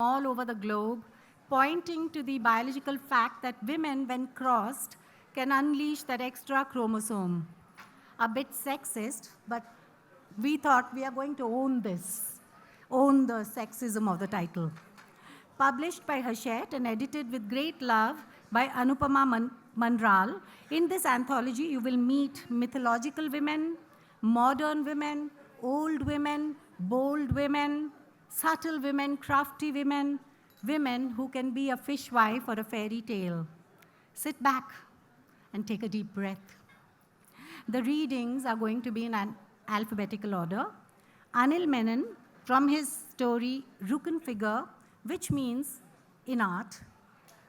all over the globe, pointing to the biological fact that women, when crossed, can unleash that extra chromosome. A bit sexist, but we thought we are going to own the sexism of the title. Published by Hachette and edited with great love by Anupama Manral, in this anthology you will meet mythological women, modern women, old women, bold women, subtle women, crafty women, women who can be a fishwife or a fairy tale. Sit back and take a deep breath. The readings are going to be in an alphabetical order. Anil Menon, from his story Rukun Figure, which means, in art,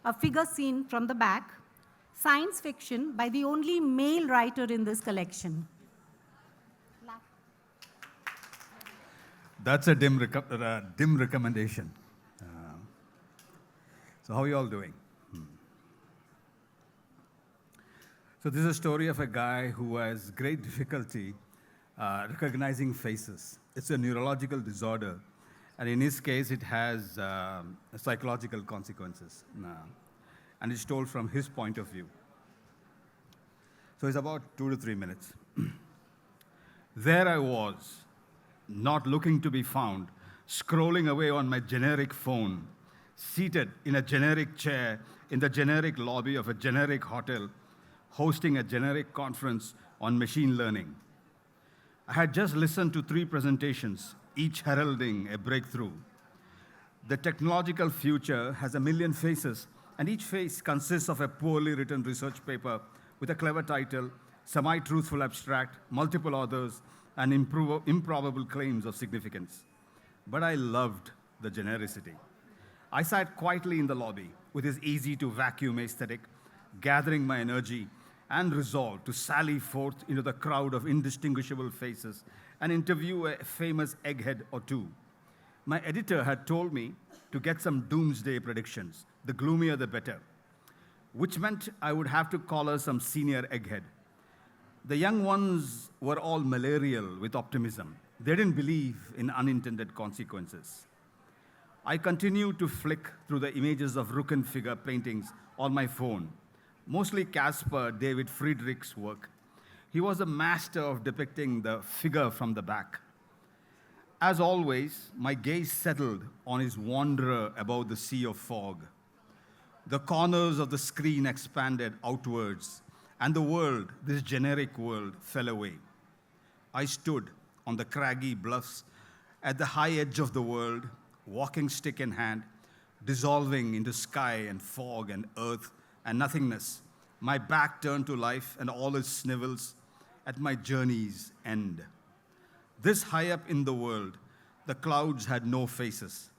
a figure seen from the back, science fiction by the only male writer in this collection. That's a dim recommendation. So how are you all doing? So this is a story of a guy who has great difficulty recognizing faces. It's a neurological disorder. And in his case, it has psychological consequences. And it's told from his point of view. So it's about 2 to 3 minutes. There I was, not looking to be found, scrolling away on my generic phone, seated in a generic chair in the generic lobby of a generic hotel, hosting a generic conference on machine learning. I had just listened to 3 presentations, each heralding a breakthrough. The technological future has a million faces, and each face consists of a poorly written research paper with a clever title, semi-truthful abstract, multiple authors, and improbable claims of significance. But I loved the genericity. I sat quietly in the lobby with his easy-to-vacuum aesthetic, gathering my energy and resolve to sally forth into the crowd of indistinguishable faces and interview a famous egghead or two. My editor had told me to get some doomsday predictions, the gloomier the better, which meant I would have to collar some senior egghead. The young ones were all malarial with optimism. They didn't believe in unintended consequences. I continued to flick through the images of Rukun figure paintings on my phone, mostly Caspar David Friedrich's work. He was a master of depicting the figure from the back. As always, my gaze settled on his wanderer above the sea of fog. The corners of the screen expanded outwards, and the world, this generic world, fell away. I stood on the craggy bluffs at the high edge of the world, walking stick in hand, dissolving into sky and fog and earth and nothingness, my back turned to life and all its snivels at my journey's end. This high up in the world, the clouds had no faces.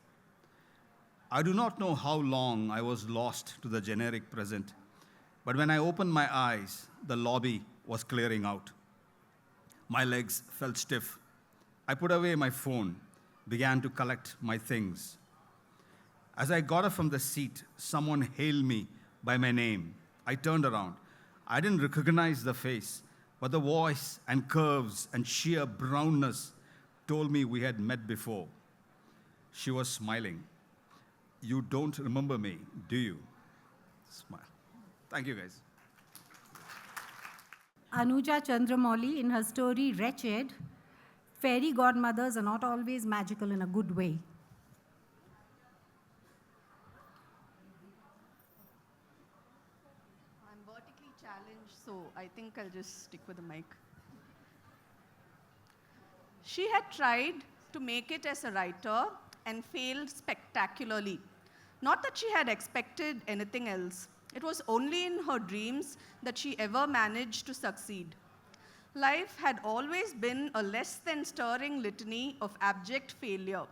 I do not know how long I was lost to the generic present, but when I opened my eyes, the lobby was clearing out. My legs felt stiff. I put away my phone, began to collect my things. As I got up from the seat, someone hailed me by my name. I turned around. I didn't recognize the face, but the voice and curves and sheer brownness told me we had met before. She was smiling. You don't remember me, do you? Smile. Thank you, guys. Anuja Chandramouli, in her story Wretched, fairy godmothers are not always magical in a good way. I'm vertically challenged, so I think I'll just stick with the mic. She had tried to make it as a writer and failed spectacularly. Not that she had expected anything else. It was only in her dreams that she ever managed to succeed. Life had always been a less than stirring litany of abject failure.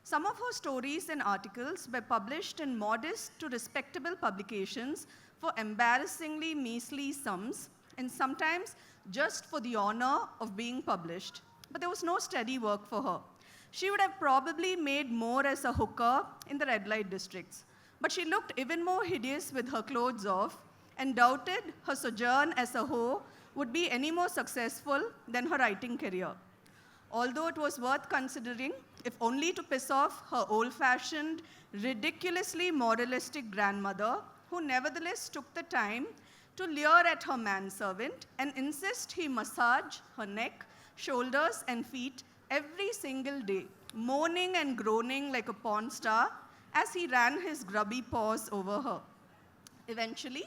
Some of her stories and articles were published in modest to respectable publications for embarrassingly measly sums, and sometimes just for the honor of being published. But there was no steady work for her. She would have probably made more as a hooker in the red light districts. But she looked even more hideous with her clothes off and doubted her sojourn as a hoe would be any more successful than her writing career. although it was worth considering, if only to piss off her old-fashioned, ridiculously moralistic grandmother, who nevertheless took the time to leer at her manservant and insist he massage her neck, shoulders, and feet every single day, moaning and groaning like a porn star as he ran his grubby paws over her. Eventually,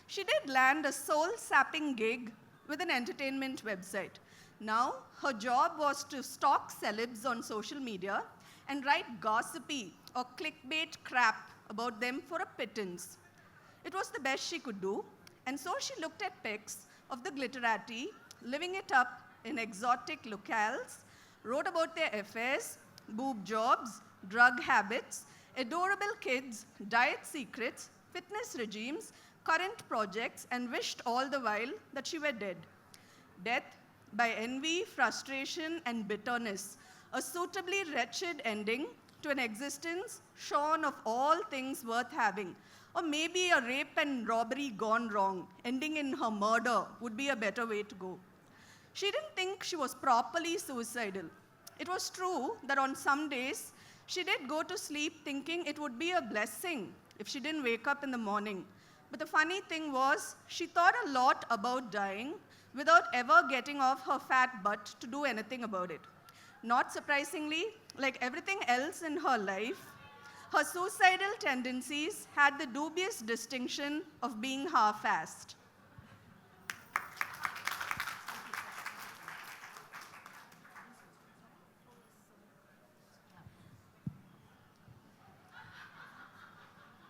she did land a soul-sapping gig with an entertainment website. Now, her job was to stalk celebs on social media and write gossipy or clickbait crap about them for a pittance. It was the best she could do, and so she looked at pics of the glitterati living it up in exotic locales, wrote about their affairs, boob jobs, drug habits, adorable kids, diet secrets, fitness regimes, current projects, and wished all the while that she were dead. Death by envy, frustration, and bitterness, a suitably wretched ending to an existence shorn of all things worth having. Or maybe a rape and robbery gone wrong, ending in her murder would be a better way to go. She didn't think she was properly suicidal. It was true that on some days, she did go to sleep thinking it would be a blessing if she didn't wake up in the morning. But the funny thing was, she thought a lot about dying without ever getting off her fat butt to do anything about it. Not surprisingly, like everything else in her life, her suicidal tendencies had the dubious distinction of being half-assed.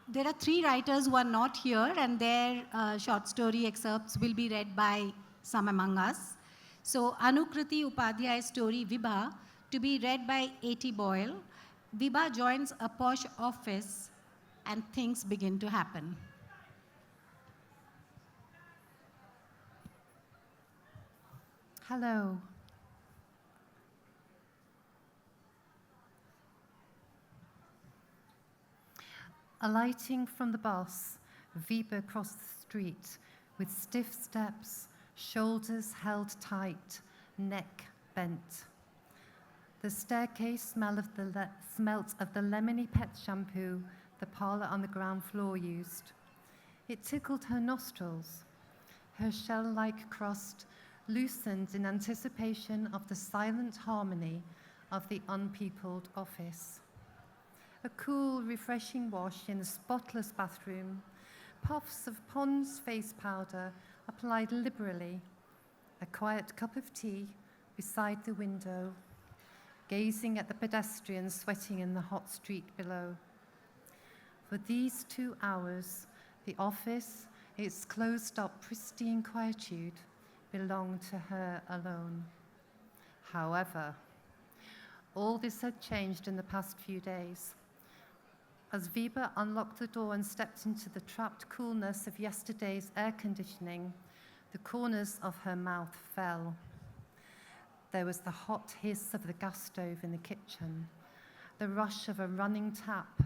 There are 3 writers who are not here, and their short story excerpts will be read by some among us. So, Anukriti Upadhyay's story, Vibha, to be read by A.T. Boyle. Vibha joins a posh office, and things begin to happen. Hello. Alighting from the bus, Vibha crossed the street with stiff steps, shoulders held tight, neck bent. The staircase smelled of the lemony pet shampoo the parlor on the ground floor used. It tickled her nostrils. Her shell-like crust loosened in anticipation of the silent harmony of the unpeopled office. A cool, refreshing wash in a spotless bathroom, puffs of Pond's face powder applied liberally, a quiet cup of tea beside the window, gazing at the pedestrians sweating in the hot street below. For these 2 hours, the office, its closed-up, pristine quietude, belonged to her alone. However, all this had changed in the past few days. As Vibha unlocked the door and stepped into the trapped coolness of yesterday's air conditioning, the corners of her mouth fell. There was the hot hiss of the gas stove in the kitchen, the rush of a running tap,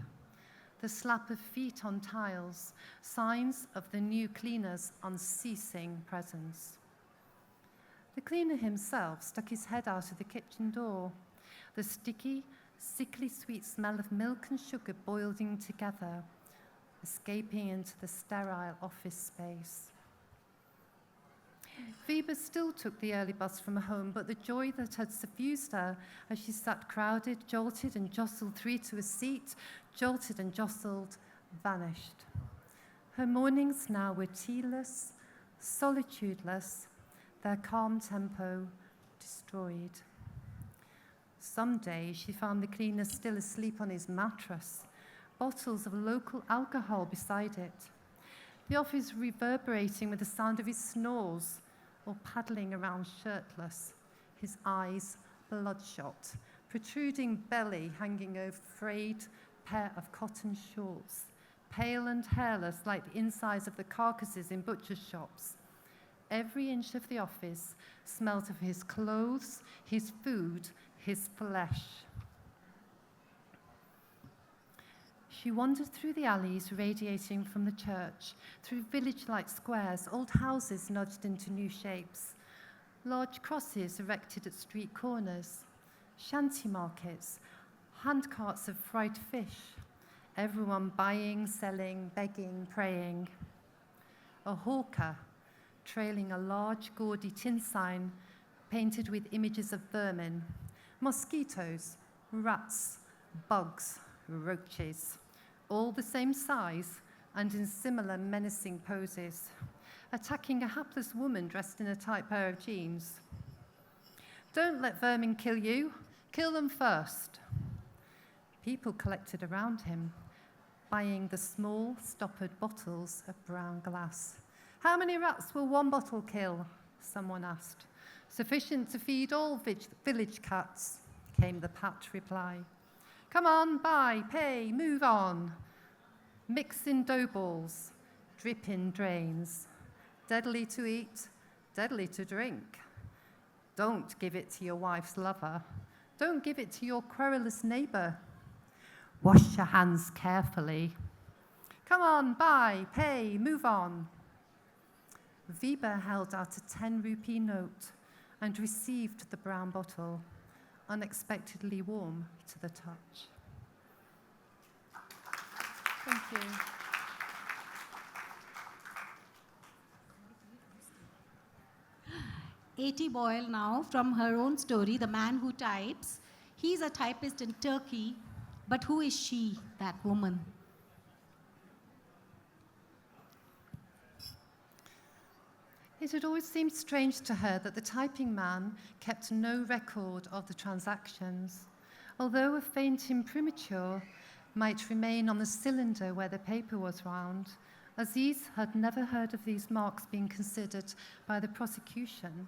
the slap of feet on tiles, signs of the new cleaner's unceasing presence. The cleaner himself stuck his head out of the kitchen door. The sticky, sickly sweet smell of milk and sugar boiling together, escaping into the sterile office space. Vibha still took the early bus from home, but the joy that had suffused her as she sat crowded, jolted and jostled 3 to a seat, jolted and jostled, vanished. Her mornings now were tealess, solitudeless, their calm tempo destroyed. Some days she found the cleaner still asleep on his mattress, bottles of local alcohol beside it, the office reverberating with the sound of his snores, or paddling around shirtless, his eyes bloodshot, protruding belly hanging over frayed pair of cotton shorts, pale and hairless like the insides of the carcasses in butcher's shops. Every inch of the office smelt of his clothes, his food, his flesh. She wandered through the alleys radiating from the church, through village-like squares, old houses nudged into new shapes, large crosses erected at street corners, shanty markets, handcarts of fried fish, everyone buying, selling, begging, praying. A hawker trailing a large, gaudy tin sign painted with images of vermin, mosquitoes, rats, bugs, roaches, all the same size and in similar menacing poses, attacking a hapless woman dressed in a tight pair of jeans. Don't let vermin kill you, kill them first. People collected around him, buying the small, stoppered bottles of brown glass. How many rats will one bottle kill? Someone asked. Sufficient to feed all village cats, came the pat reply. Come on, buy, pay, move on. Mix in dough balls, drip in drains. Deadly to eat, deadly to drink. Don't give it to your wife's lover. Don't give it to your querulous neighbor. Wash your hands carefully. Come on, buy, pay, move on. Weber held out a 10-rupee note and received the brown bottle, unexpectedly warm to the touch. Thank you. A.T. Boyle now, from her own story, The Man Who Types. He's a typist in Turkey, but who is she, that woman? It had always seemed strange to her that the typing man kept no record of the transactions, although a faint imprimatur might remain on the cylinder where the paper was wound. Aziz had never heard of these marks being considered by the prosecution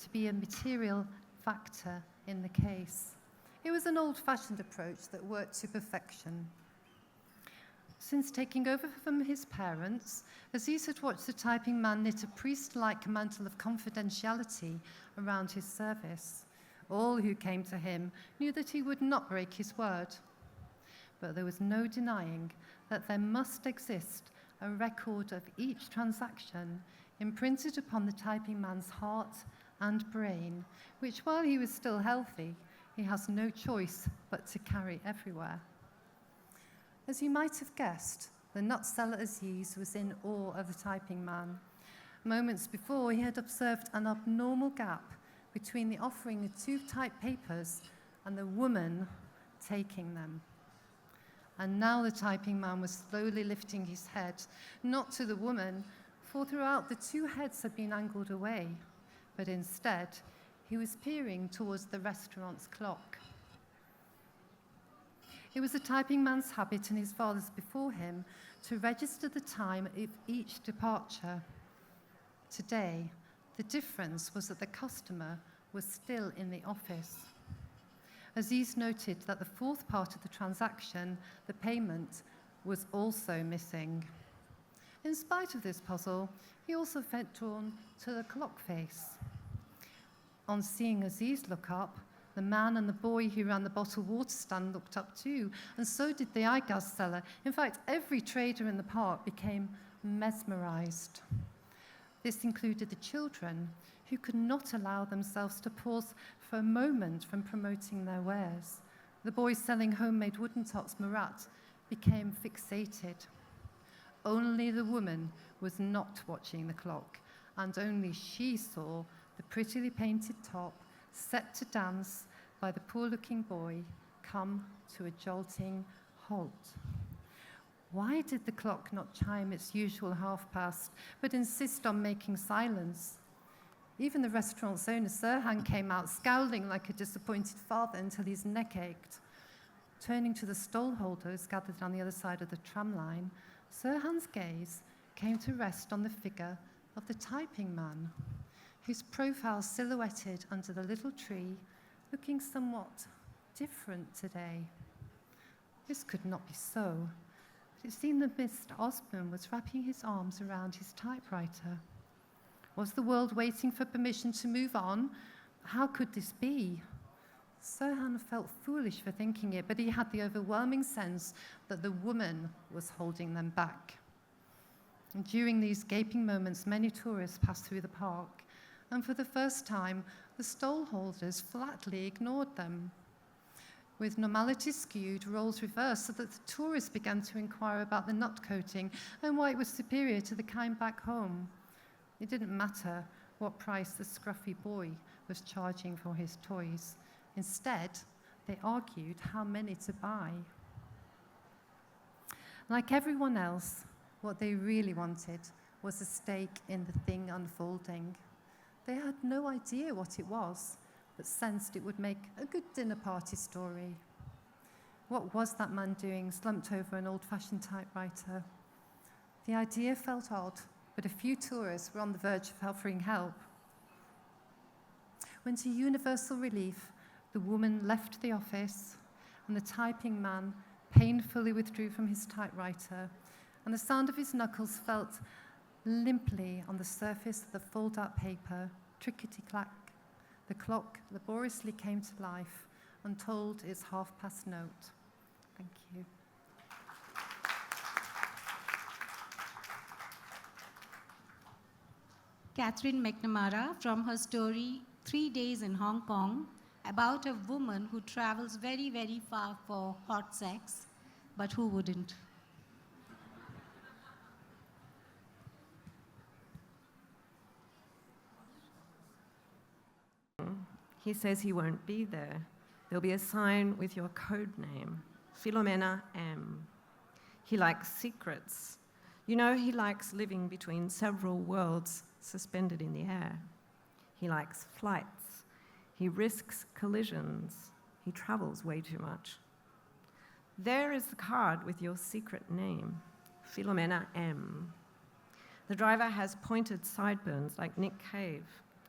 to be a material factor in the case. It was an old-fashioned approach that worked to perfection. Since taking over from his parents, Aziz had watched the typing man knit a priest-like mantle of confidentiality around his service. All who came to him knew that he would not break his word. But there was no denying that there must exist a record of each transaction imprinted upon the typing man's heart and brain, which, while he was still healthy, he has no choice but to carry everywhere. As you might have guessed, the nut seller Aziz was in awe of the typing man. Moments before, he had observed an abnormal gap between the offering of two typed papers and the woman taking them. And now the typing man was slowly lifting his head, not to the woman, for throughout the two heads had been angled away, but instead he was peering towards the restaurant's clock. It was the typing man's habit, and his father's before him, to register the time of each departure. Today, the difference was that the customer was still in the office. Aziz noted that the fourth part of the transaction, the payment, was also missing. In spite of this puzzle, he also felt drawn to the clock face. On seeing Aziz look up, the man and the boy who ran the bottled water stand looked up too, and so did the eyeglass seller. In fact, every trader in the park became mesmerized. This included the children, who could not allow themselves to pause for a moment from promoting their wares. The boys selling homemade wooden tops Murat became fixated. Only the woman was not watching the clock, and only she saw the prettily painted top set to dance by the poor-looking boy come to a jolting halt. Why did the clock not chime its usual half-past, but insist on making silence? Even the restaurant's owner, Sirhan, came out scowling like a disappointed father until his neck ached. Turning to the stallholders gathered on the other side of the tram line, Sirhan's gaze came to rest on the figure of the typing man, whose profile silhouetted under the little tree, looking somewhat different today. This could not be so, but it seemed that Mr. Osborne was wrapping his arms around his typewriter. Was the world waiting for permission to move on? How could this be? Sirhan felt foolish for thinking it, but he had the overwhelming sense that the woman was holding them back. And during these gaping moments, many tourists passed through the park, and for the first time, the stallholders flatly ignored them. with normality skewed, roles reversed, so that the tourists began to inquire about the nut coating and why it was superior to the kind back home. It didn't matter what price the scruffy boy was charging for his toys. Instead, they argued how many to buy. Like everyone else, what they really wanted was a stake in the thing unfolding. They had no idea what it was, but sensed it would make a good dinner party story. What was that man doing, slumped over an old-fashioned typewriter? The idea felt odd, but a few tourists were on the verge of offering help. When, to universal relief, the woman left the office and the typing man painfully withdrew from his typewriter, and the sound of his knuckles felt limply on the surface of the fold-out paper, trickety-clack, the clock laboriously came to life and told its half-past note. Thank you. Catherine McNamara, from her story 3 Days in Hong Kong, about a woman who travels very, very far for hot sex, but who wouldn't? He says he won't be there. There'll be a sign with your code name, Philomena M. He likes secrets. You know, he likes living between several worlds suspended in the air. He likes flights. He risks collisions. He travels way too much. There is the card with your secret name, Philomena M. The driver has pointed sideburns like Nick Cave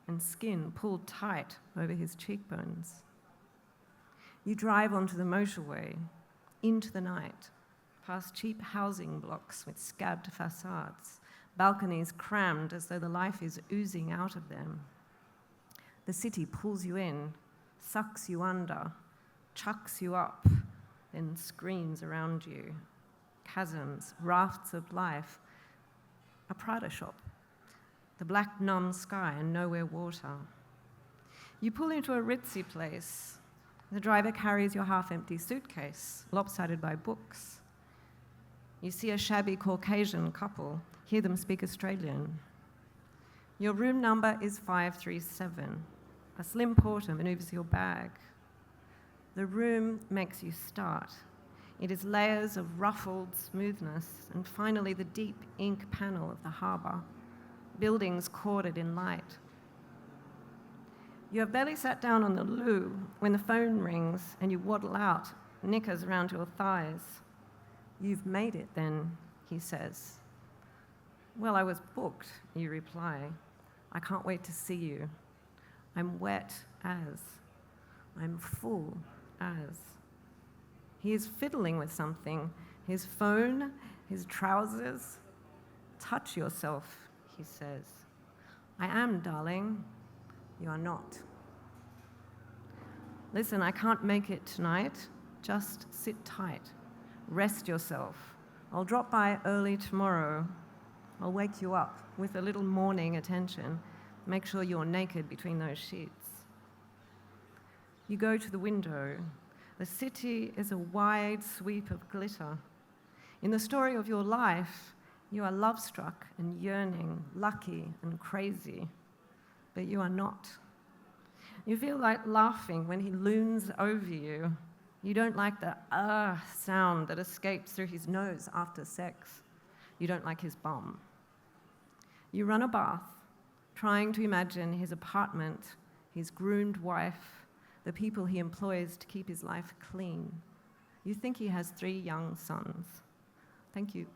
and skin pulled tight over his cheekbones. You drive onto the motorway, into the night, past cheap housing blocks with scabbed facades, balconies crammed as though the life is oozing out of them. The city pulls you in, sucks you under, chucks you up, then screams around you. Chasms, rafts of life, a Prada shop, the black numb sky and nowhere water. You pull into a ritzy place. The driver carries your half-empty suitcase, lopsided by books. You see a shabby Caucasian couple, hear them speak Australian. Your room number is 537. A slim porter maneuvers your bag. The room makes you start. It is layers of ruffled smoothness, and finally the deep ink panel of the harbour, buildings corded in light. You have barely sat down on the loo when the phone rings and you waddle out, knickers around your thighs. You've made it then, he says. Well, I was booked, you reply. I can't wait to see you. I'm wet as. I'm full as. He is fiddling with something. His phone, his trousers. Touch yourself, he says. I am, darling. You are not. Listen, I can't make it tonight. Just sit tight. Rest yourself. I'll drop by early tomorrow. I'll wake you up with a little morning attention. Make sure you're naked between those sheets. You go to the window. The city is a wide sweep of glitter. In the story of your life, you are love-struck and yearning, lucky and crazy, but you are not. You feel like laughing when he looms over you. You don't like the sound that escapes through his nose after sex. You don't like his bum. You run a bath, trying to imagine his apartment, his groomed wife, the people he employs to keep his life clean. You think he has 3 young sons. Thank you.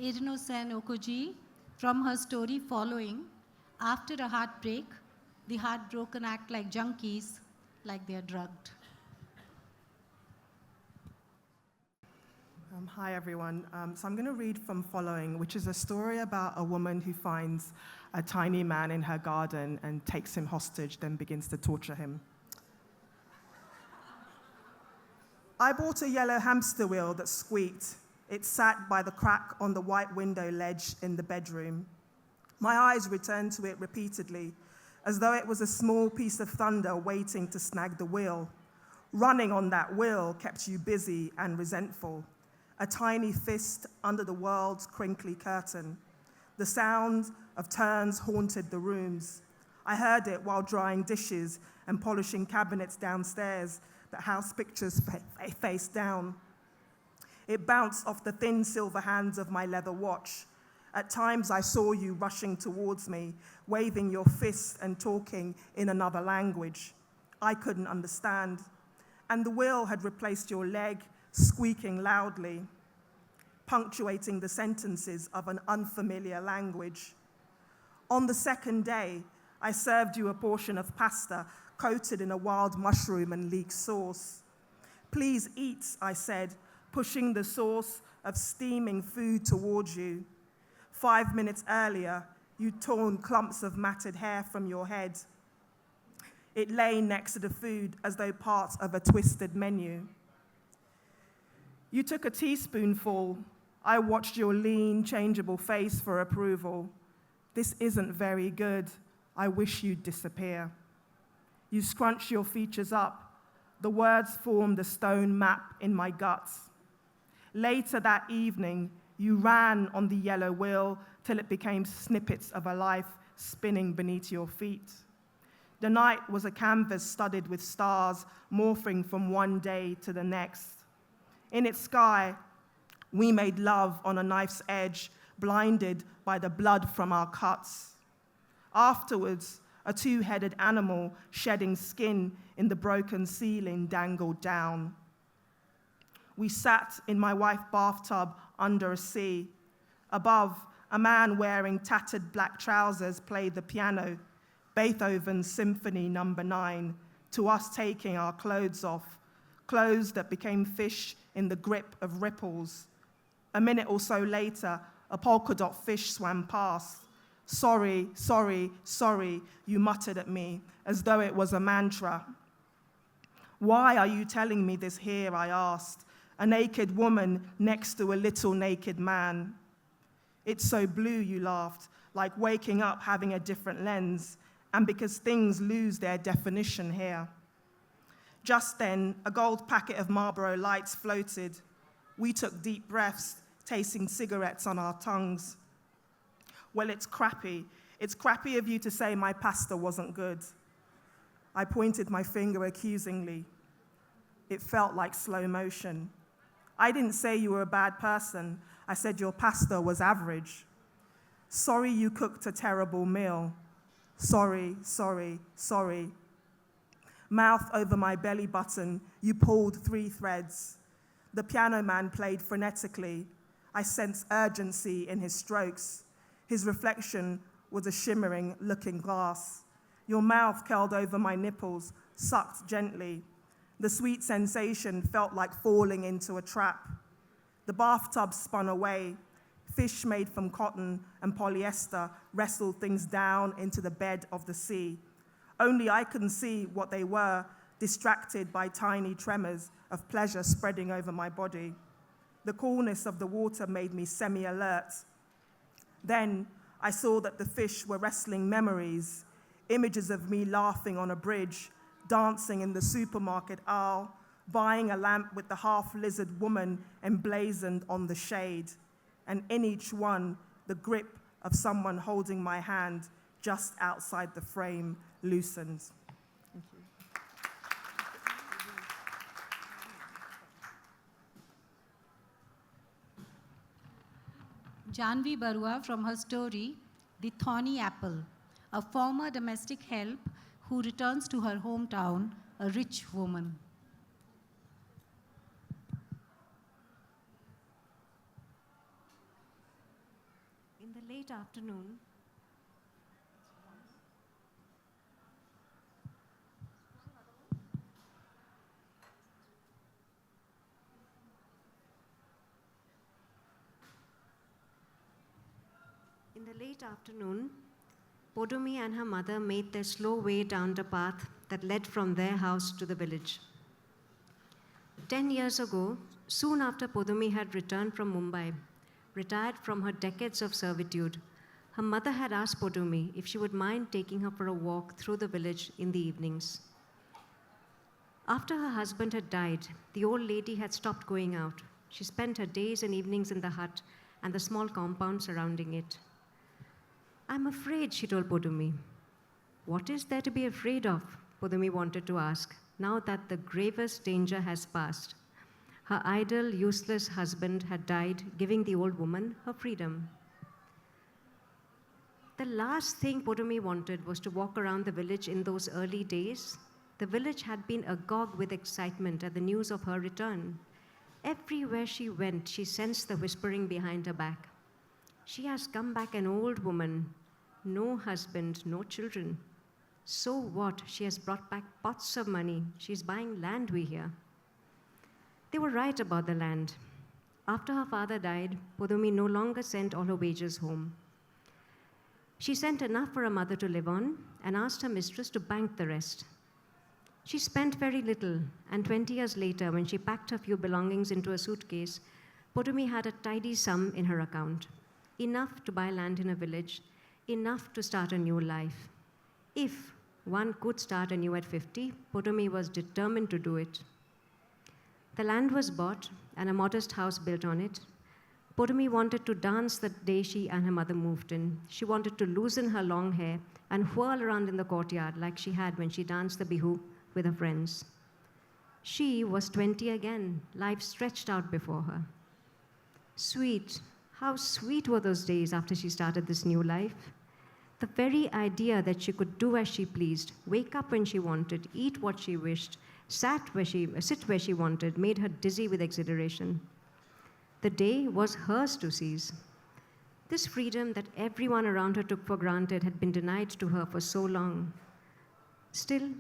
Irenosen Okojie, from her story Following, after a heartbreak, the heartbroken act like junkies, like they're drugged. Hi, everyone. So I'm going to read from Following, which is a story about a woman who finds a tiny man in her garden and takes him hostage, then begins to torture him. I bought a yellow hamster wheel that squeaked. It sat by the crack on the white window ledge in the bedroom. My eyes returned to it repeatedly as though it was a small piece of thunder waiting to snag the wheel. Running on that wheel kept you busy and resentful. A tiny fist under the world's crinkly curtain. The sound of turns haunted the rooms. I heard it while drying dishes and polishing cabinets downstairs that house pictures face down. It bounced off the thin silver hands of my leather watch. At times I saw you rushing towards me, waving your fists and talking in another language. I couldn't understand. And the wheel had replaced your leg, squeaking loudly, punctuating the sentences of an unfamiliar language. On the second day, I served you a portion of pasta coated in a wild mushroom and leek sauce. Please eat, I said, pushing the sauce of steaming food towards you. 5 minutes earlier, you'd torn clumps of matted hair from your head. It lay next to the food as though part of a twisted menu. You took a teaspoonful. I watched your lean, changeable face for approval. This isn't very good. I wish you'd disappear. You scrunched your features up. The words formed a stone map in my guts. Later that evening, you ran on the yellow wheel till it became snippets of a life spinning beneath your feet. The night was a canvas studded with stars, morphing from one day to the next. In its sky, we made love on a knife's edge, blinded by the blood from our cuts. Afterwards, a two-headed animal shedding skin in the broken ceiling dangled down. We sat in my wife's bathtub under a sea. Above, a man wearing tattered black trousers played the piano, Beethoven's Symphony No. 9, to us taking our clothes off, clothes that became fish in the grip of ripples. A minute or so later, a polka dot fish swam past. Sorry, sorry, sorry, you muttered at me, as though it was a mantra. Why are you telling me this here, I asked, a naked woman next to a little naked man. It's so blue, you laughed, like waking up having a different lens, and because things lose their definition here. Just then, a gold packet of Marlboro Lights floated. We took deep breaths, tasting cigarettes on our tongues. Well, it's crappy. It's crappy of you to say my pasta wasn't good. I pointed my finger accusingly. It felt like slow motion. I didn't say you were a bad person. I said your pasta was average. Sorry you cooked a terrible meal. Sorry, sorry, sorry. Mouth over my belly button, you pulled 3 threads. The piano man played frenetically. I sensed urgency in his strokes. His reflection was a shimmering looking glass. Your mouth curled over my nipples, sucked gently. The sweet sensation felt like falling into a trap. The bathtub spun away. Fish made from cotton and polyester wrestled things down into the bed of the sea. Only I couldn't see what they were, distracted by tiny tremors of pleasure spreading over my body. The coolness of the water made me semi-alert. Then I saw that the fish were wrestling memories, images of me laughing on a bridge, dancing in the supermarket aisle, buying a lamp with the half-lizard woman emblazoned on the shade, and in each one, the grip of someone holding my hand just outside the frame loosened. Thank you. Jahnavi Barua from her story, The Thorny Apple, a former domestic help who returns to her hometown, a rich woman. In the late afternoon, Podumi and her mother made their slow way down the path that led from their house to the village. 10 years ago, soon after Podumi had returned from Mumbai, retired from her decades of servitude, her mother had asked Podumi if she would mind taking her for a walk through the village in the evenings. After her husband had died, the old lady had stopped going out. She spent her days and evenings in the hut and the small compound surrounding it. "I'm afraid," she told Podumi. "What is there to be afraid of?" Podumi wanted to ask, now that the gravest danger has passed. Her idle, useless husband had died, giving the old woman her freedom. The last thing Podumi wanted was to walk around the village in those early days. The village had been agog with excitement at the news of her return. Everywhere she went, she sensed the whispering behind her back. "She has come back an old woman, no husband, no children. So what? She has brought back pots of money. She's buying land, we hear." They were right about the land. After her father died, Podumi no longer sent all her wages home. She sent enough for her mother to live on and asked her mistress to bank the rest. She spent very little, and 20 years later, when she packed her few belongings into a suitcase, Podumi had a tidy sum in her account, enough to buy land in a village, enough to start a new life. If one could start anew at 50, Podumi was determined to do it. The land was bought and a modest house built on it. Podumi wanted to dance the day she and her mother moved in. She wanted to loosen her long hair and whirl around in the courtyard like she had when she danced the bihu with her friends. She was 20 again, life stretched out before her. Sweet, how sweet were those days after she started this new life. The very idea that she could do as she pleased, wake up when she wanted, eat what she wished, sit where she wanted, made her dizzy with exhilaration. The day was hers to seize. This freedom that everyone around her took for granted had been denied to her for so long. Still,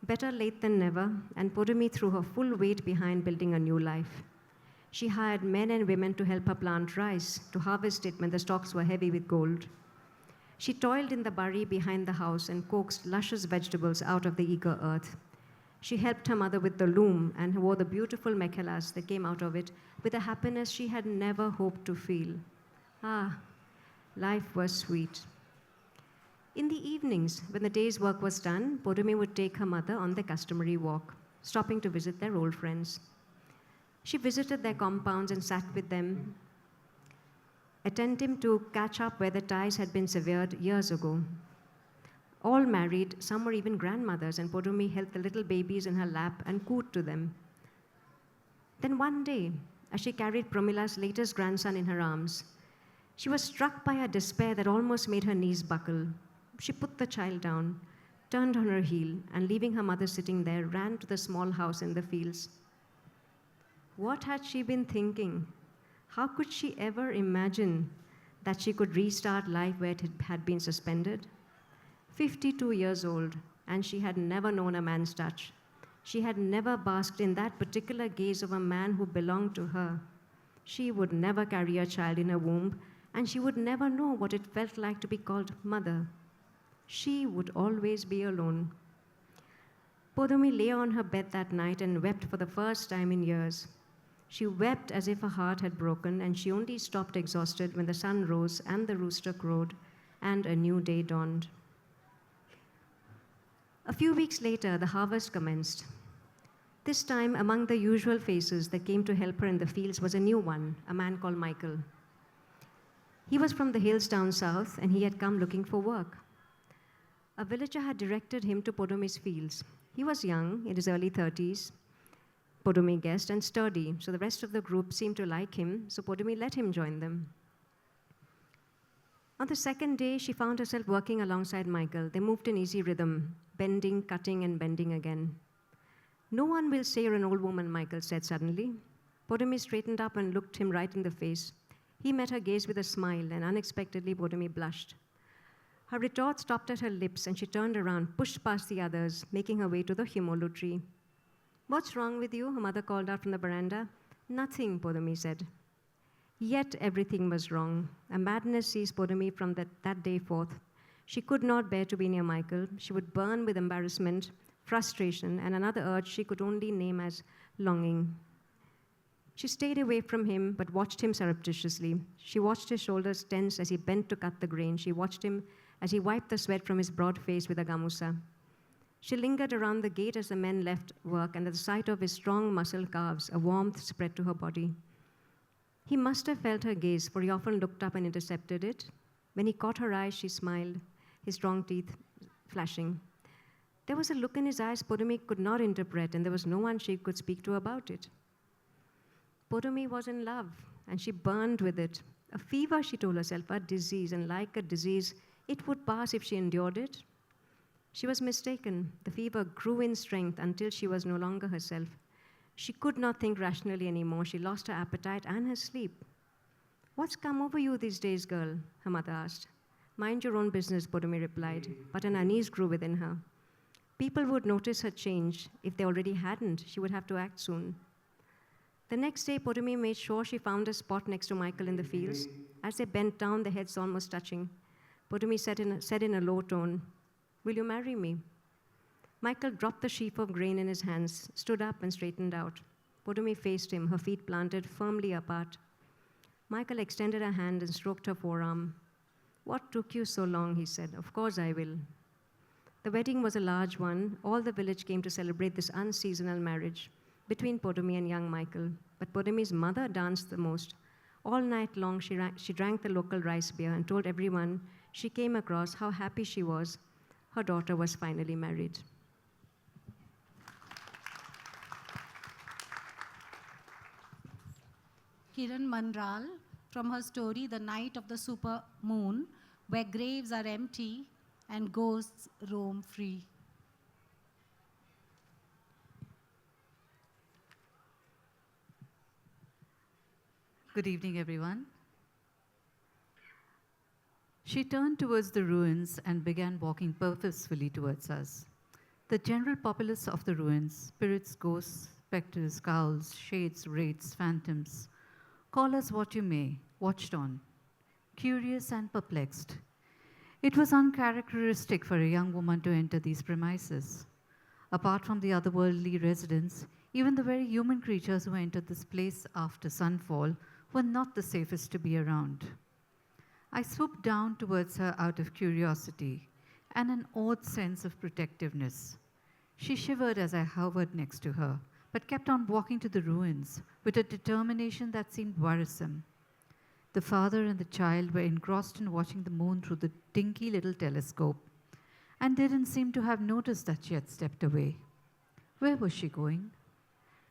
better late than never, and Podumi threw her full weight behind building a new life. She hired men and women to help her plant rice, to harvest it when the stalks were heavy with gold. She toiled in the bari behind the house and coaxed luscious vegetables out of the eager earth. She helped her mother with the loom and wore the beautiful mekhelas that came out of it with a happiness she had never hoped to feel. Ah, life was sweet. In the evenings, when the day's work was done, Podumi would take her mother on their customary walk, stopping to visit their old friends. She visited their compounds and sat with them, attempting to catch up where the ties had been severed years ago. All married, some were even grandmothers, and Podumi held the little babies in her lap and cooed to them. Then one day, as she carried Promila's latest grandson in her arms, she was struck by a despair that almost made her knees buckle. She put the child down, turned on her heel, and leaving her mother sitting there, ran to the small house in the fields. What had she been thinking? How could she ever imagine that she could restart life where it had been suspended? 52 years old, and she had never known a man's touch. She had never basked in that particular gaze of a man who belonged to her. She would never carry a child in her womb, and she would never know what it felt like to be called mother. She would always be alone. Podumi lay on her bed that night and wept for the first time in years. She wept as if her heart had broken, and she only stopped exhausted when the sun rose and the rooster crowed and a new day dawned. A few weeks later, the harvest commenced. This time, among the usual faces that came to help her in the fields was a new one, a man called Michael. He was from the hills down south, and he had come looking for work. A villager had directed him to Podumi's fields. He was young, in his early 30s, Podumi guessed, and sturdy, so the rest of the group seemed to like him, so Podumi let him join them. On the second day, she found herself working alongside Michael. They moved in easy rhythm, bending, cutting, and bending again. "No one will say you're an old woman," Michael said suddenly. Podumi straightened up and looked him right in the face. He met her gaze with a smile, and unexpectedly, Podumi blushed. Her retort stopped at her lips, and she turned around, pushed past the others, making her way to the himolu tree. "What's wrong with you?" her mother called out from the veranda. "Nothing," Podumi said. Yet everything was wrong. A madness seized Podumi from that day forth. She could not bear to be near Michael. She would burn with embarrassment, frustration, and another urge she could only name as longing. She stayed away from him, but watched him surreptitiously. She watched his shoulders tense as he bent to cut the grain. She watched him as he wiped the sweat from his broad face with a gamusa. She lingered around the gate as the men left work, and at the sight of his strong muscled calves, a warmth spread to her body. He must have felt her gaze, for he often looked up and intercepted it. When he caught her eyes, she smiled, his strong teeth flashing. There was a look in his eyes Potomi could not interpret, and there was no one she could speak to about it. Potomi was in love, and she burned with it. A fever, she told herself, a disease, and like a disease, it would pass if she endured it. She was mistaken. The fever grew in strength until she was no longer herself. She could not think rationally anymore. She lost her appetite and her sleep. "What's come over you these days, girl?" her mother asked. "Mind your own business," Potomi replied, but an unease grew within her. People would notice her change. If they already hadn't, she would have to act soon. The next day, Potomi made sure she found a spot next to Michael in the fields. As they bent down, their heads almost touching, Potomi said in a low tone, "Will you marry me?" Michael dropped the sheaf of grain in his hands, stood up, and straightened out. Potomi faced him, her feet planted firmly apart. Michael extended a hand and stroked her forearm. "What took you so long?" he said. "Of course I will." The wedding was a large one. All the village came to celebrate this unseasonal marriage between Potomi and young Michael. But Potomi's mother danced the most. All night long, she drank the local rice beer and told everyone she came across how happy she was. Her daughter was finally married. Kiran Manral, from her story, The Night of the Super Moon, where graves are empty and ghosts roam free. Good evening, everyone. She turned towards the ruins and began walking purposefully towards us. The general populace of the ruins, spirits, ghosts, specters, scowls, shades, wraiths, phantoms, call us what you may, watched on, curious and perplexed. It was uncharacteristic for a young woman to enter these premises. Apart from the otherworldly residents, even the very human creatures who entered this place after sunfall were not the safest to be around. I swooped down towards her out of curiosity and an odd sense of protectiveness. She shivered as I hovered next to her, but kept on walking to the ruins with a determination that seemed worrisome. The father and the child were engrossed in watching the moon through the dinky little telescope and didn't seem to have noticed that she had stepped away. Where was she going?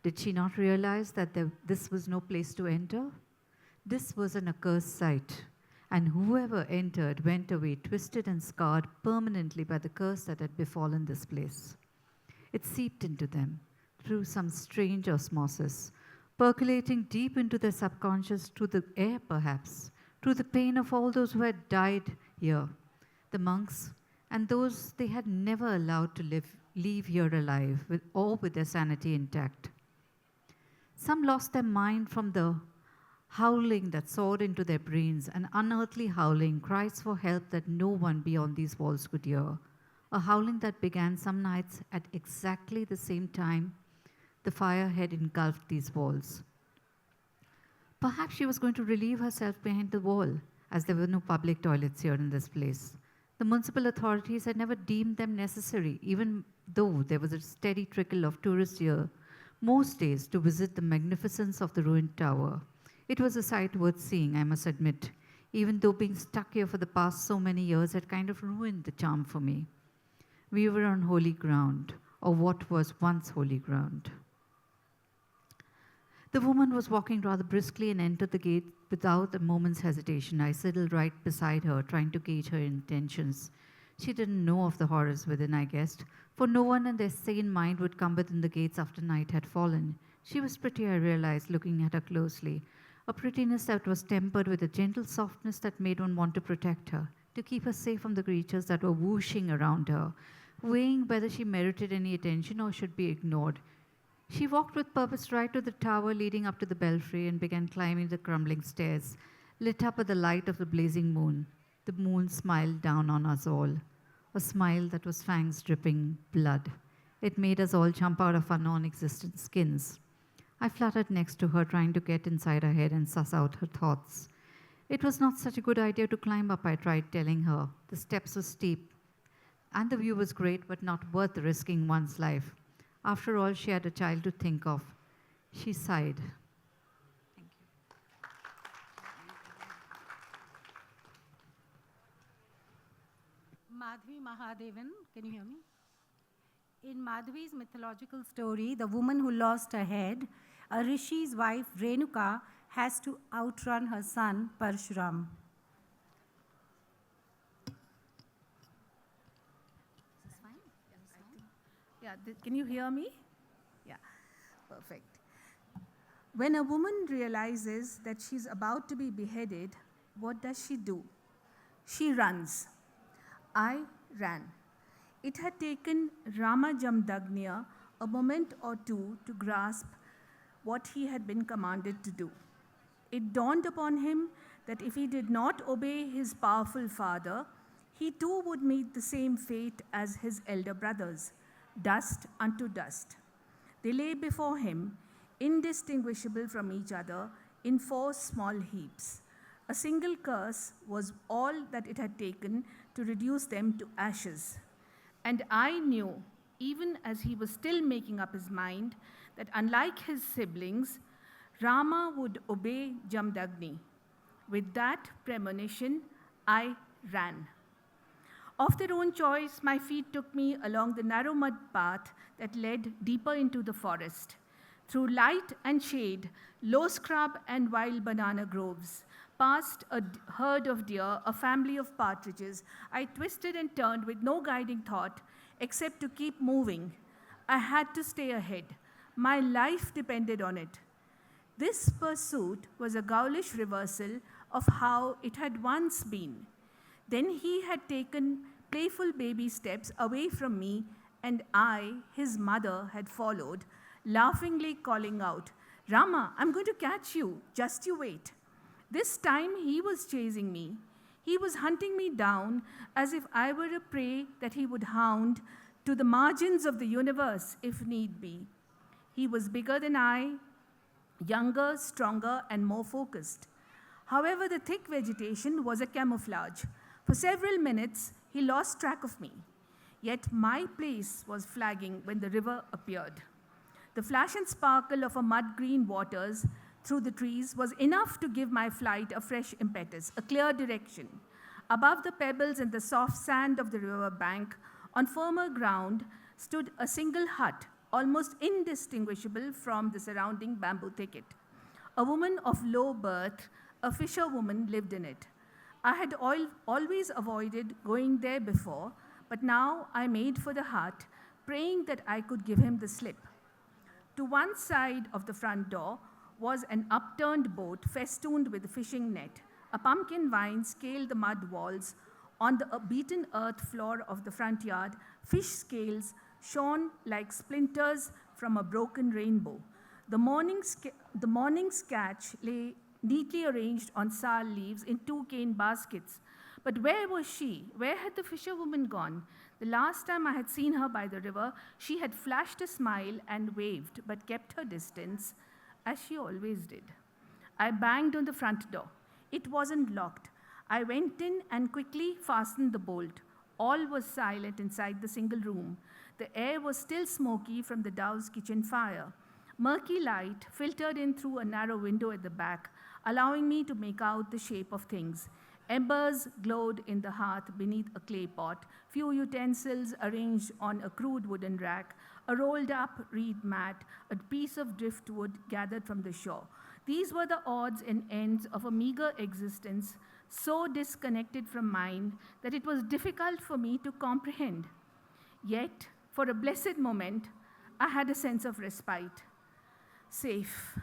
Did she not realize that this was no place to enter? This was an accursed site, and whoever entered went away twisted and scarred permanently by the curse that had befallen this place. It seeped into them through some strange osmosis, percolating deep into their subconscious through the air perhaps, through the pain of all those who had died here, the monks and those they had never allowed to leave here alive with their sanity intact. Some lost their mind from the howling that soared into their brains, an unearthly howling, cries for help that no one beyond these walls could hear, a howling that began some nights at exactly the same time the fire had engulfed these walls. Perhaps she was going to relieve herself behind the wall, as there were no public toilets here in this place. The municipal authorities had never deemed them necessary, even though there was a steady trickle of tourists here most days to visit the magnificence of the ruined tower. It was a sight worth seeing, I must admit, even though being stuck here for the past so many years had kind of ruined the charm for me. We were on holy ground, or what was once holy ground. The woman was walking rather briskly and entered the gate without a moment's hesitation. I sidled right beside her, trying to gauge her intentions. She didn't know of the horrors within, I guessed, for no one in their sane mind would come within the gates after night had fallen. She was pretty, I realized, looking at her closely, a prettiness that was tempered with a gentle softness that made one want to protect her, to keep her safe from the creatures that were whooshing around her, weighing whether she merited any attention or should be ignored. She walked with purpose right to the tower leading up to the belfry and began climbing the crumbling stairs, lit up with the light of the blazing moon. The moon smiled down on us all, a smile that was fangs dripping blood. It made us all jump out of our non-existent skins. I fluttered next to her, trying to get inside her head and suss out her thoughts. It was not such a good idea to climb up, I tried telling her. The steps were steep, and the view was great, but not worth risking one's life. After all, she had a child to think of. She sighed. Thank you. Madhavi Mahadevan, can you hear me? In Madhavi's mythological story, the woman who lost her head, a rishi's wife, Renuka, has to outrun her son, Parshuram. Is this fine? Yeah, can you hear me? Yeah, perfect. When a woman realizes that she's about to be beheaded, what does she do? She runs. I ran. It had taken Rama Jamdagnya a moment or two to grasp what he had been commanded to do. It dawned upon him that if he did not obey his powerful father, he too would meet the same fate as his elder brothers, dust unto dust. They lay before him, indistinguishable from each other, in 4 small heaps. A single curse was all that it had taken to reduce them to ashes. And I knew, even as he was still making up his mind, that unlike his siblings, Rama would obey Jamdagni. With that premonition, I ran. Of their own choice, my feet took me along the narrow mud path that led deeper into the forest, through light and shade, low scrub and wild banana groves, past a herd of deer, a family of partridges. I twisted and turned with no guiding thought except to keep moving. I had to stay ahead. My life depended on it. This pursuit was a Gaulish reversal of how it had once been. Then he had taken playful baby steps away from me, and I, his mother, had followed, laughingly calling out, "Rama, I'm going to catch you, just you wait." This time he was chasing me. He was hunting me down as if I were a prey that he would hound to the margins of the universe if need be. He was bigger than I, younger, stronger, and more focused. However, the thick vegetation was a camouflage. For several minutes, he lost track of me. Yet my place was flagging when the river appeared. The flash and sparkle of a mud-green waters through the trees was enough to give my flight a fresh impetus, a clear direction. Above the pebbles and the soft sand of the river bank, on firmer ground, stood a single hut, almost indistinguishable from the surrounding bamboo thicket. A woman of low birth, a fisherwoman, lived in it. I had always avoided going there before, but now I made for the hut, praying that I could give him the slip. To one side of the front door was an upturned boat festooned with a fishing net. A pumpkin vine scaled the mud walls. On the beaten earth floor of the front yard, fish scales shone like splinters from a broken rainbow. The morning's catch lay neatly arranged on sal leaves in 2 cane baskets. But where was she? Where had the fisherwoman gone? The last time I had seen her by the river, she had flashed a smile and waved, but kept her distance, as she always did. I banged on the front door. It wasn't locked. I went in and quickly fastened the bolt. All was silent inside the single room. The air was still smoky from the Dow's kitchen fire. Murky light filtered in through a narrow window at the back, allowing me to make out the shape of things. Embers glowed in the hearth beneath a clay pot, few utensils arranged on a crude wooden rack, a rolled-up reed mat, a piece of driftwood gathered from the shore. These were the odds and ends of a meager existence, so disconnected from mine that it was difficult for me to comprehend. Yet, for a blessed moment, I had a sense of respite. Safe.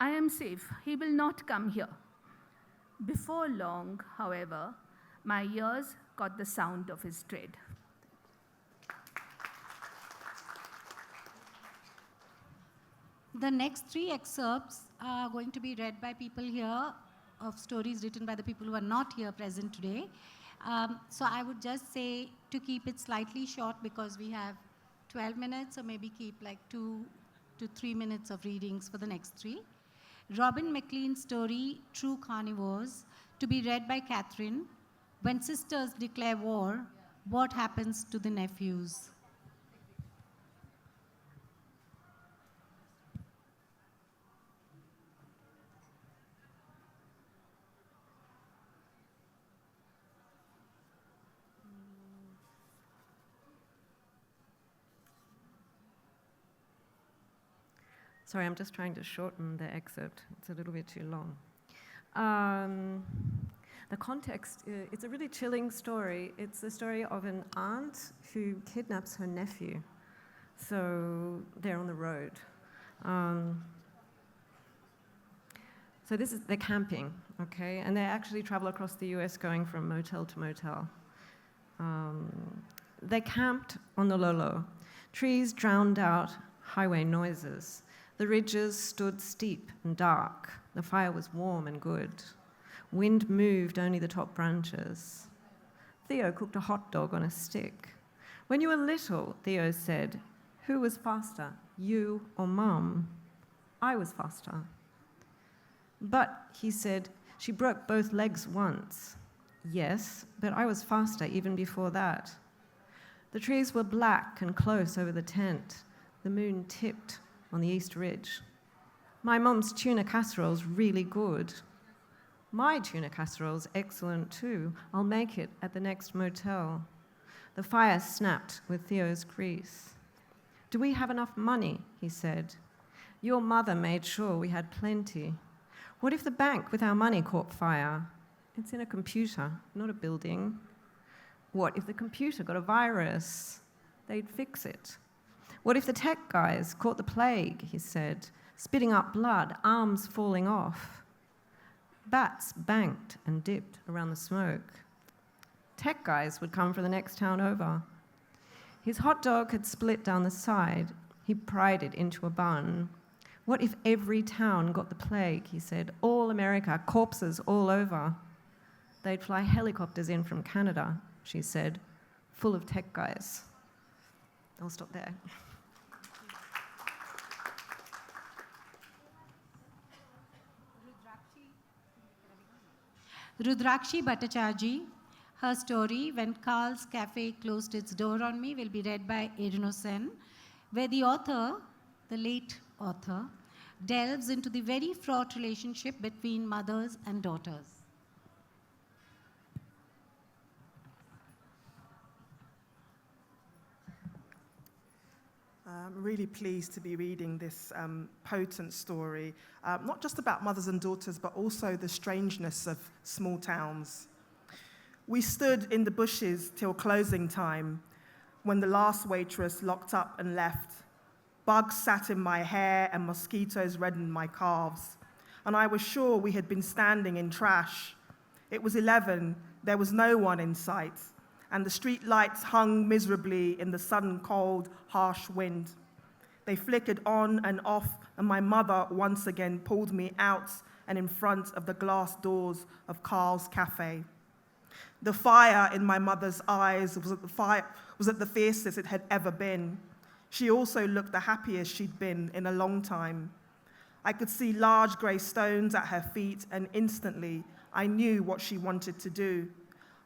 I am safe. He will not come here. Before long, however, my ears caught the sound of his tread. The next 3 excerpts are going to be read by people here, of stories written by the people who are not here present today. So I would just say to keep it slightly short because we have 12 minutes, or maybe keep like 2 to 3 minutes of readings for the next 3. Robin McLean's story, True Carnivores, to be read by Catherine. When sisters declare war, what happens to the nephews? Sorry, I'm just trying to shorten the excerpt. It's a little bit too long. The context, it's a really chilling story. It's the story of an aunt who kidnaps her nephew. So they're on the road. They're camping, okay? And they actually travel across the US going from motel to motel. They camped on the Lolo. Trees drowned out highway noises. The ridges stood steep and dark. The fire was warm and good. Wind moved only the top branches. Theo cooked a hot dog on a stick. When you were little, Theo said, who was faster, you or Mum? I was faster. But, he said, she broke both legs once. Yes, but I was faster even before that. The trees were black and close over the tent. The moon tipped on the east ridge. My mum's tuna casserole's really good. My tuna casserole's excellent too. I'll make it at the next motel. The fire snapped with Theo's crease. Do we have enough money? He said. Your mother made sure we had plenty. What if the bank with our money caught fire? It's in a computer, not a building. What if the computer got a virus? They'd fix it. What if the tech guys caught the plague, he said, spitting up blood, arms falling off? Bats banked and dipped around the smoke. Tech guys would come from the next town over. His hot dog had split down the side. He pried it into a bun. What if every town got the plague, he said, all America, corpses all over? They'd fly helicopters in from Canada, she said, full of tech guys. I'll stop there. Rudrakshi Bhattacharjee, her story, When Carl's Cafe Closed Its Door on Me, will be read by Irenosen, where the author, the late author, delves into the very fraught relationship between mothers and daughters. I'm really pleased to be reading this potent story, not just about mothers and daughters, but also the strangeness of small towns. We stood in the bushes till closing time, when the last waitress locked up and left. Bugs sat in my hair and mosquitoes reddened my calves, and I was sure we had been standing in trash. It was 11, there was no one in sight, and the street lights hung miserably in the sudden cold, harsh wind. They flickered on and off, and my mother once again pulled me out and in front of the glass doors of Carl's Cafe. The fire in my mother's eyes was at the fiercest it had ever been. She also looked the happiest she'd been in a long time. I could see large grey stones at her feet, and instantly I knew what she wanted to do.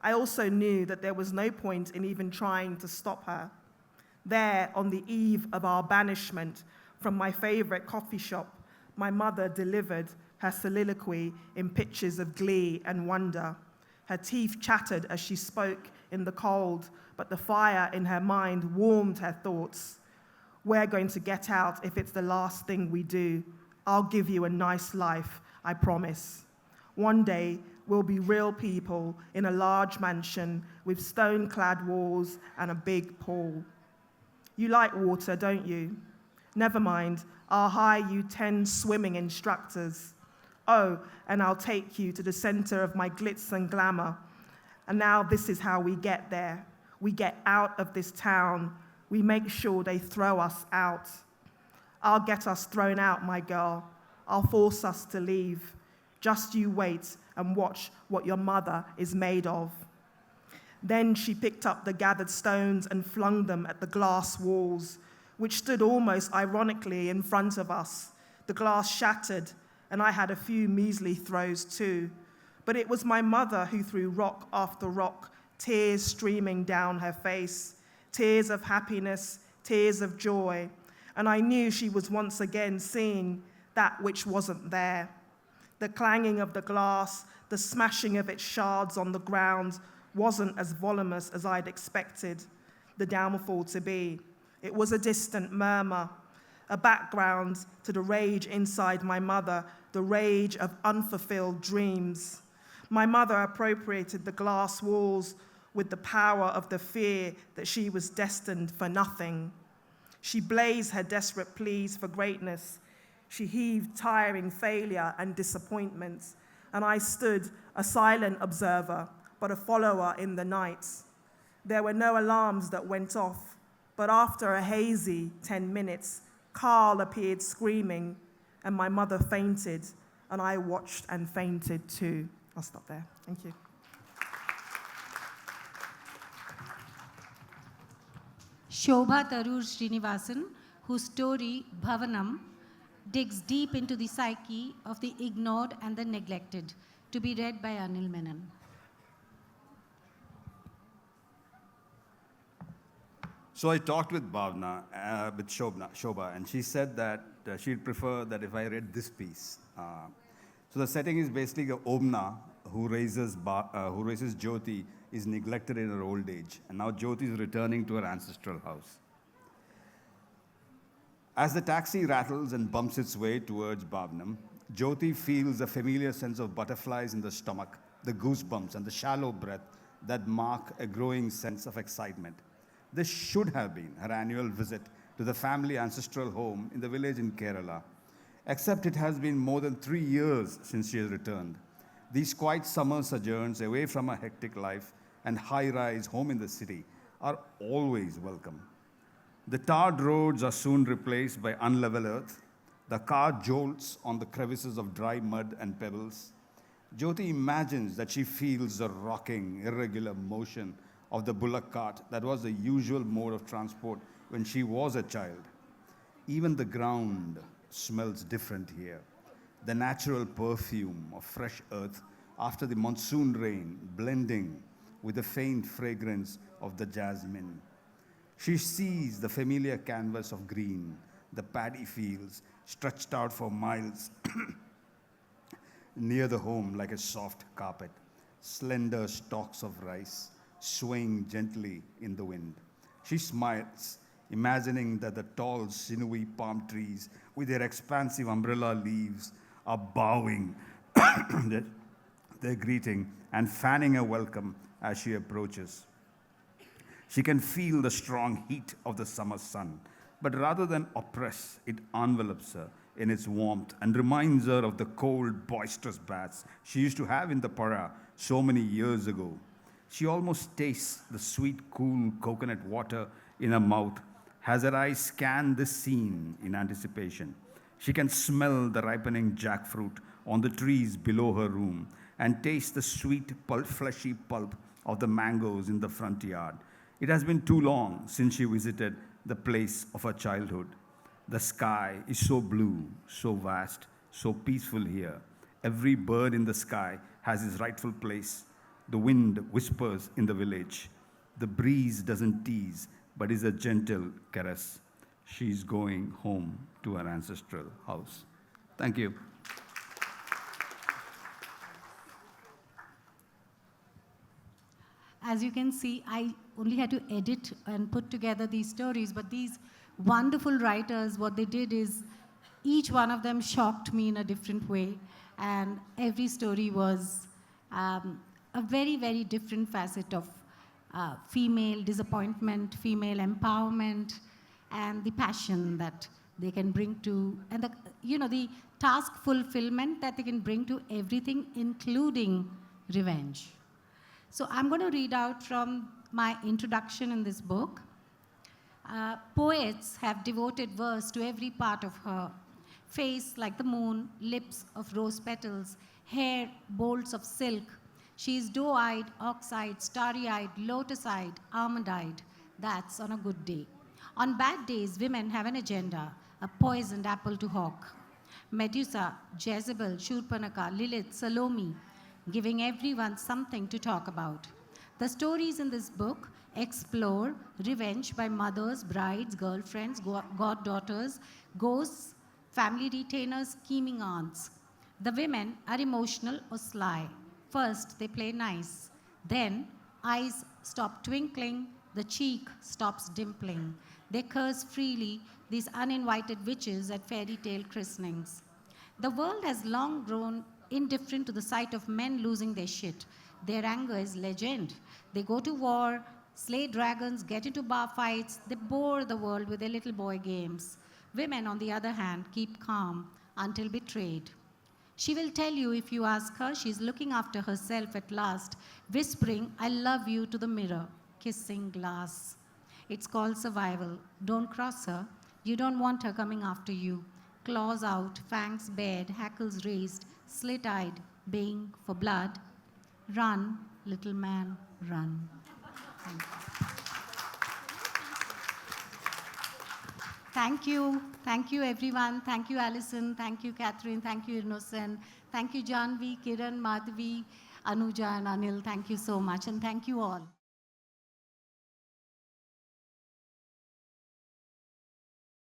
I also knew that there was no point in even trying to stop her. There, on the eve of our banishment from my favorite coffee shop, my mother delivered her soliloquy in pictures of glee and wonder. Her teeth chattered as she spoke in the cold, but the fire in her mind warmed her thoughts. We're going to get out if it's the last thing we do. I'll give you a nice life, I promise. One day, we'll be real people in a large mansion with stone-clad walls and a big pool. You like water, don't you? Never mind, I'll hire you 10 swimming instructors. Oh, and I'll take you to the center of my glitz and glamour. And now this is how we get there. We get out of this town. We make sure they throw us out. I'll get us thrown out, my girl. I'll force us to leave. Just you wait and watch what your mother is made of. Then she picked up the gathered stones and flung them at the glass walls. which stood almost ironically in front of us. The glass shattered, and I had a few measly throws too. But it was my mother who threw rock after rock, tears streaming down her face, tears of happiness, tears of joy. And I knew she was once again seeing that which wasn't there. The clanging of the glass, the smashing of its shards on the ground wasn't as voluminous as I'd expected the downfall to be. It was a distant murmur, a background to the rage inside my mother, the rage of unfulfilled dreams. My mother appropriated the glass walls with the power of the fear that she was destined for nothing. She blazed her desperate pleas for greatness. She heaved tiring failure and disappointment, and I stood a silent observer, but a follower in the night. There were no alarms that went off, but after a hazy 10 minutes, Carl appeared screaming, and my mother fainted, and I watched and fainted too. I'll stop there. Thank you. Shobha Tarur Srinivasan, whose story, Bhavanam, digs deep into the psyche of the ignored and the neglected, to be read by Anil Menon. So I talked with Shobha, and she said that she'd prefer that if I read this piece. So the setting is basically a Omna who raises Jyoti is neglected in her old age, and now Jyoti is returning to her ancestral house. As the taxi rattles and bumps its way towards Bhavnam, Jyoti feels a familiar sense of butterflies in the stomach, the goosebumps, and the shallow breath that mark a growing sense of excitement. This should have been her annual visit to the family ancestral home in the village in Kerala, except it has been more than 3 years since she has returned. These quiet summer sojourns away from a hectic life and high-rise home in the city are always welcome. The tarred roads are soon replaced by unlevel earth. The car jolts on the crevices of dry mud and pebbles. Jyoti imagines that she feels the rocking, irregular motion of the bullock cart that was the usual mode of transport when she was a child. Even the ground smells different here. The natural perfume of fresh earth after the monsoon rain blending with the faint fragrance of the jasmine. She sees the familiar canvas of green, the paddy fields stretched out for miles near the home like a soft carpet, slender stalks of rice swaying gently in the wind. She smiles, imagining that the tall, sinewy palm trees with their expansive umbrella leaves are bowing their greeting and fanning a welcome as she approaches. She can feel the strong heat of the summer sun, but rather than oppress, it envelops her in its warmth and reminds her of the cold, boisterous baths she used to have in the Para so many years ago. She almost tastes the sweet, cool coconut water in her mouth as her eyes scan this scene in anticipation. She can smell the ripening jackfruit on the trees below her room and taste the sweet, fleshy pulp of the mangoes in the front yard. It has been too long since she visited the place of her childhood. The sky is so blue, so vast, so peaceful here. Every bird in the sky has its rightful place. The wind whispers in the village. The breeze doesn't tease, but is a gentle caress. She's going home to her ancestral house. Thank you. As you can see, I only had to edit and put together these stories, but these wonderful writers, what they did is each one of them shocked me in a different way, and every story was a very, very different facet of female disappointment, female empowerment, and the passion that they can bring to, and the task fulfillment that they can bring to everything, including revenge. So I'm going to read out from my introduction in this book. Poets have devoted verse to every part of her. Face like the moon, lips of rose petals, hair bolts of silk. She is doe-eyed, ox-eyed, starry-eyed, lotus-eyed, almond-eyed. That's on a good day. On bad days, women have an agenda, a poisoned apple to hawk. Medusa, Jezebel, Shurpanaka, Lilith, Salome, giving everyone something to talk about. The stories in this book explore revenge by mothers, brides, girlfriends, goddaughters, ghosts, family retainers, scheming aunts. The women are emotional or sly. First, they play nice. Then, eyes stop twinkling, the cheek stops dimpling. They curse freely, these uninvited witches at fairy tale christenings. The world has long grown indifferent to the sight of men losing their shit. Their anger is legend. They go to war, slay dragons, get into bar fights. They bore the world with their little boy games. Women, on the other hand, keep calm until betrayed. She will tell you if you ask her, she's looking after herself at last, whispering, I love you to the mirror, kissing glass. It's called survival. Don't cross her. You don't want her coming after you. Claws out, fangs bared, hackles raised, slit-eyed, baying for blood. Run, little man, run. Thank you. Thank you, everyone. Thank you, Alison. Thank you, Catherine. Thank you, Irenosen. Thank you, Jahnavi, Kiran, Madhavi, Anuja, and Anil. Thank you so much. And thank you all.